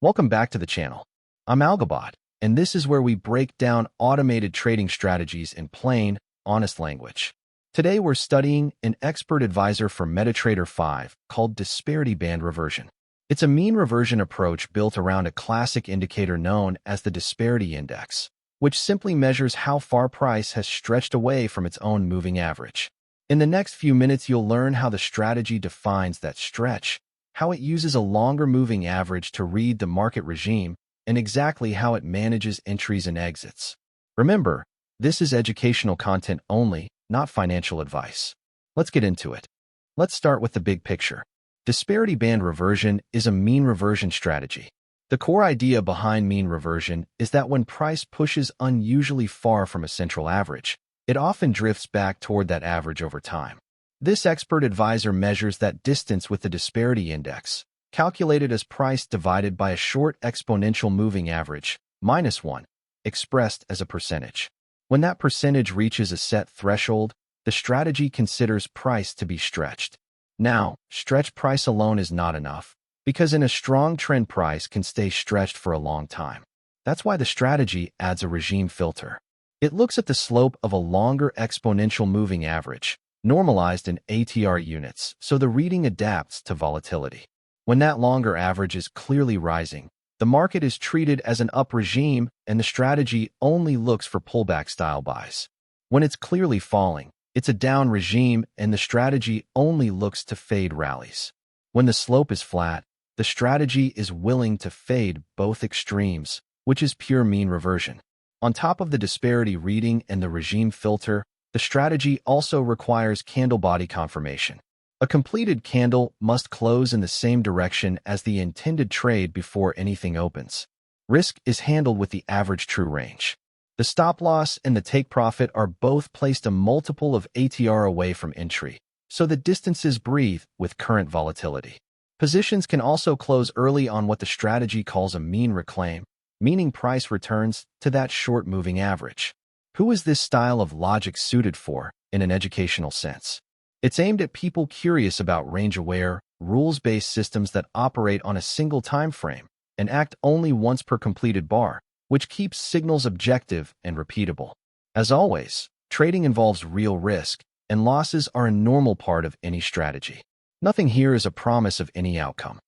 Welcome back to the channel. I'm Algabot, and this is where we break down automated trading strategies in plain, honest language. Today we're studying an expert advisor for MetaTrader 5 called Disparity Band Reversion. It's a mean reversion approach built around a classic indicator known as the Disparity Index, which simply measures how far price has stretched away from its own moving average. In the next few minutes, you'll learn how the strategy defines that stretch, how it uses a longer moving average to read the market regime, and exactly how it manages entries and exits. Remember, this is educational content only, not financial advice. Let's get into it. Let's start with the big picture. Disparity band reversion is a mean reversion strategy. The core idea behind mean reversion is that when price pushes unusually far from a central average, it often drifts back toward that average over time. This expert advisor measures that distance with the disparity index, calculated as price divided by a short exponential moving average, -1, expressed as a percentage. When that percentage reaches a set threshold, the strategy considers price to be stretched. Now, stretch price alone is not enough, because in a strong trend price can stay stretched for a long time. That's why the strategy adds a regime filter. It looks at the slope of a longer exponential moving average, normalized in ATR units, so the reading adapts to volatility. When that longer average is clearly rising, the market is treated as an up regime and the strategy only looks for pullback-style buys. When it's clearly falling, it's a down regime and the strategy only looks to fade rallies. When the slope is flat, the strategy is willing to fade both extremes, which is pure mean reversion. On top of the disparity reading and the regime filter, the strategy also requires candle body confirmation. A completed candle must close in the same direction as the intended trade before anything opens. Risk is handled with the average true range. The stop loss and the take profit are both placed a multiple of ATR away from entry, so the distances breathe with current volatility. Positions can also close early on what the strategy calls a mean reclaim, meaning price returns to that short moving average. Who is this style of logic suited for in an educational sense? It's aimed at people curious about range-aware, rules-based systems that operate on a single time frame and act only once per completed bar, which keeps signals objective and repeatable. As always, trading involves real risk, and losses are a normal part of any strategy. Nothing here is a promise of any outcome.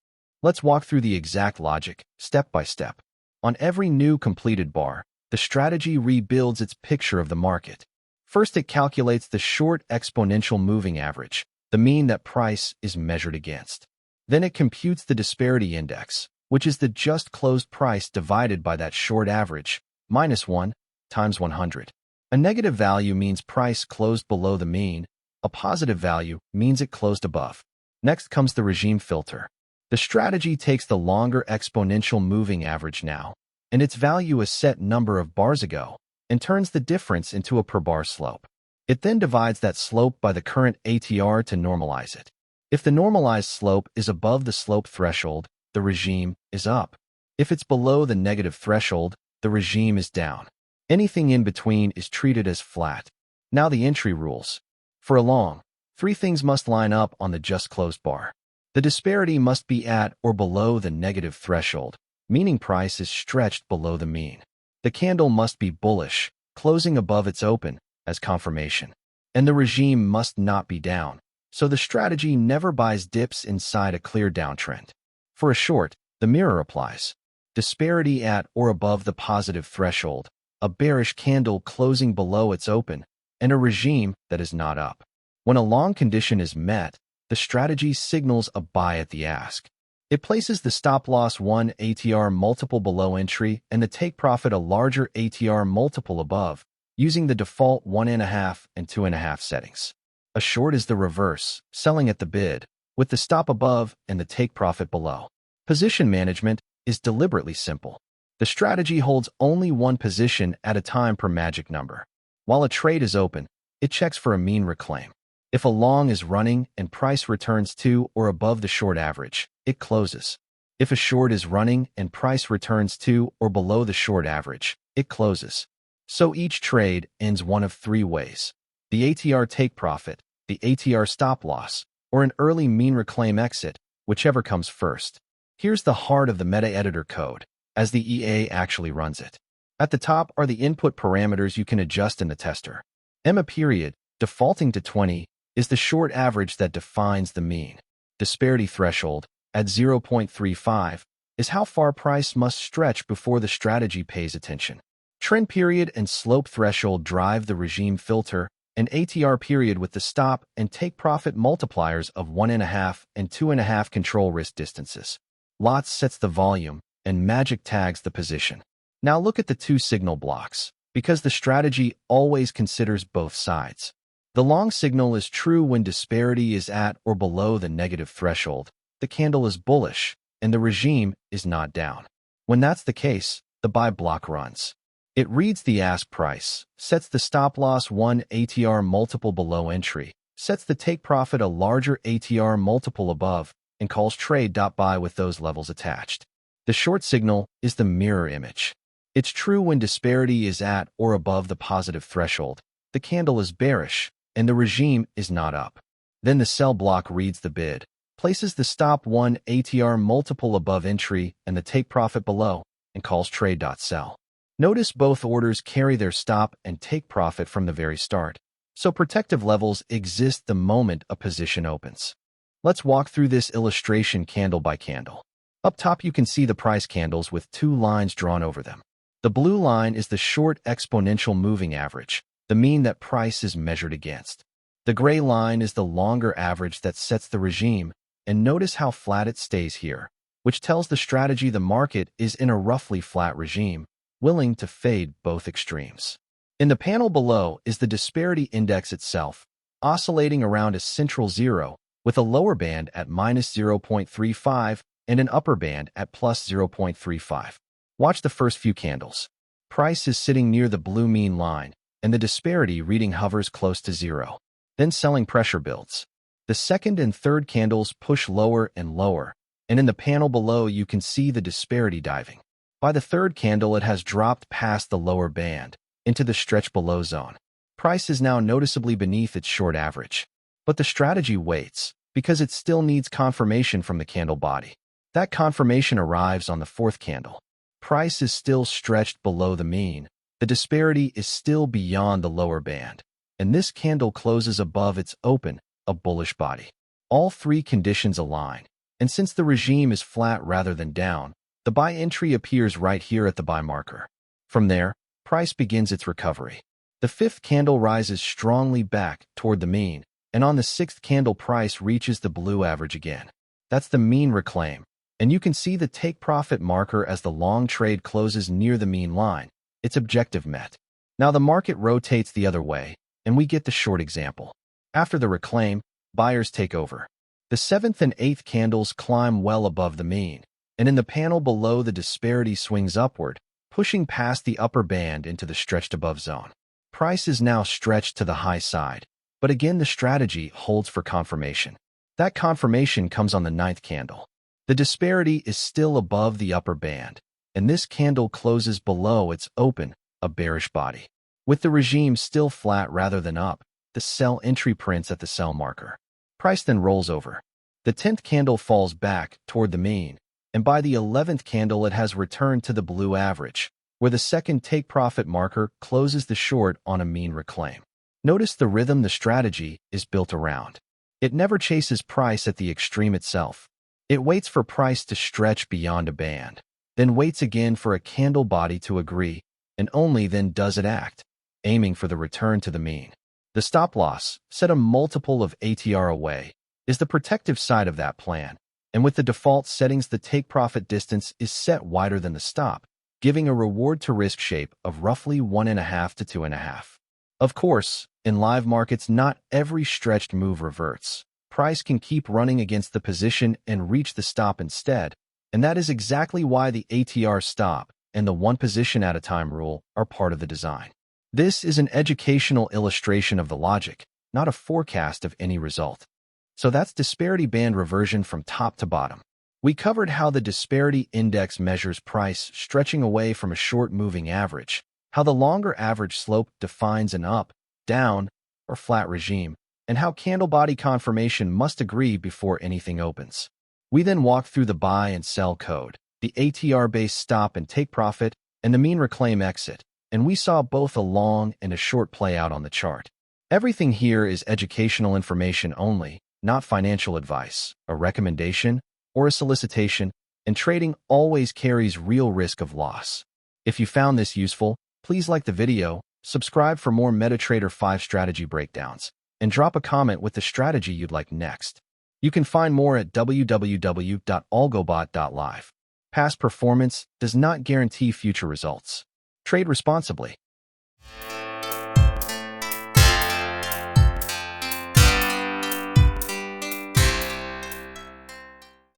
Let's walk through the exact logic, step by step. On every new completed bar, the strategy rebuilds its picture of the market. First, it calculates the short exponential moving average, the mean that price is measured against. Then it computes the disparity index, which is the just closed price divided by that short average, -1 times 100. A negative value means price closed below the mean. A positive value means it closed above. Next comes the regime filter. The strategy takes the longer exponential moving average now, and its value is set number of bars ago, and turns the difference into a per bar slope. It then divides that slope by the current ATR to normalize it. If the normalized slope is above the slope threshold, the regime is up. If it's below the negative threshold, the regime is down. Anything in between is treated as flat. Now the entry rules. For a long, three things must line up on the just closed bar. The disparity must be at or below the negative threshold, meaning price is stretched below the mean. The candle must be bullish, closing above its open, as confirmation. And the regime must not be down, so the strategy never buys dips inside a clear downtrend. For a short, the mirror applies. Disparity at or above the positive threshold, a bearish candle closing below its open, and a regime that is not up. When a long condition is met, the strategy signals a buy at the ask. It places the stop-loss 1 ATR multiple below entry and the take profit a larger ATR multiple above, using the default 1.5 and 2.5 settings. A short is the reverse, selling at the bid, with the stop above and the take profit below. Position management is deliberately simple. The strategy holds only one position at a time per magic number. While a trade is open, it checks for a mean reclaim. If a long is running and price returns to or above the short average, it closes. If a short is running and price returns to or below the short average, it closes. So each trade ends one of three ways: the ATR take profit, the ATR stop loss, or an early mean reclaim exit, whichever comes first. Here's the heart of the meta-editor code, as the EA actually runs it. At the top are the input parameters you can adjust in the tester. EMA period, defaulting to 20, is the short average that defines the mean. Disparity threshold, at 0.35, is how far price must stretch before the strategy pays attention. Trend period and slope threshold drive the regime filter, and ATR period with the stop and take profit multipliers of 1.5 and 2.5 control risk distances. Lots sets the volume, and magic tags the position. Now look at the two signal blocks, because the strategy always considers both sides. The long signal is true when disparity is at or below the negative threshold, the candle is bullish, and the regime is not down. When that's the case, the buy block runs. It reads the ask price, sets the stop loss 1 ATR multiple below entry, sets the take profit a larger ATR multiple above, and calls trade.buy with those levels attached. The short signal is the mirror image. It's true when disparity is at or above the positive threshold, the candle is bearish, and the regime is not up. Then the sell block reads the bid, places the stop 1 ATR multiple above entry and the take profit below, and calls trade.sell. Notice both orders carry their stop and take profit from the very start, so protective levels exist the moment a position opens. Let's walk through this illustration candle by candle. Up top you can see the price candles with two lines drawn over them. The blue line is the short exponential moving average, the mean that price is measured against. The gray line is the longer average that sets the regime, and notice how flat it stays here, which tells the strategy the market is in a roughly flat regime, willing to fade both extremes. In the panel below is the disparity index itself, oscillating around a central zero, with a lower band at -0.35 and an upper band at +0.35. Watch the first few candles. Price is sitting near the blue mean line, and the disparity reading hovers close to zero. Then selling pressure builds. The second and third candles push lower and lower, and in the panel below you can see the disparity diving. By the third candle it has dropped past the lower band, into the stretch below zone. Price is now noticeably beneath its short average. But the strategy waits, because it still needs confirmation from the candle body. That confirmation arrives on the fourth candle. Price is still stretched below the mean, the disparity is still beyond the lower band, and this candle closes above its open, a bullish body. All three conditions align, and since the regime is flat rather than down, the buy entry appears right here at the buy marker. From there, price begins its recovery. The fifth candle rises strongly back toward the mean, and on the sixth candle price reaches the blue average again. That's the mean reclaim, and you can see the take profit marker as the long trade closes near the mean line. Its objective met. Now the market rotates the other way, and we get the short example. After the reclaim, buyers take over. The seventh and eighth candles climb well above the mean, and in the panel below the disparity swings upward, pushing past the upper band into the stretched above zone. Price is now stretched to the high side, but again the strategy holds for confirmation. That confirmation comes on the ninth candle. The disparity is still above the upper band, and this candle closes below its open, a bearish body. With the regime still flat rather than up, the sell entry prints at the sell marker. Price then rolls over. The 10th candle falls back toward the mean, and by the 11th candle it has returned to the blue average, where the second take profit marker closes the short on a mean reclaim. Notice the rhythm the strategy is built around. It never chases price at the extreme itself. It waits for price to stretch beyond a band, then waits again for a candle body to agree, and only then does it act, aiming for the return to the mean. The stop loss, set a multiple of ATR away, is the protective side of that plan, and with the default settings the take profit distance is set wider than the stop, giving a reward to risk shape of roughly 1.5 to 2.5. Of course, in live markets not every stretched move reverts. Price can keep running against the position and reach the stop instead, and that is exactly why the ATR stop and the one position at a time rule are part of the design. This is an educational illustration of the logic, not a forecast of any result. So that's disparity band reversion from top to bottom. We covered how the disparity index measures price stretching away from a short moving average, how the longer average slope defines an up, down, or flat regime, and how candle body confirmation must agree before anything opens. We then walked through the buy and sell code, the ATR-based stop and take profit, and the mean reclaim exit, and we saw both a long and a short play out on the chart. Everything here is educational information only, not financial advice, a recommendation, or a solicitation, and trading always carries real risk of loss. If you found this useful, please like the video, subscribe for more MetaTrader 5 strategy breakdowns, and drop a comment with the strategy you'd like next. You can find more at www.algobot.live. Past performance does not guarantee future results. Trade responsibly.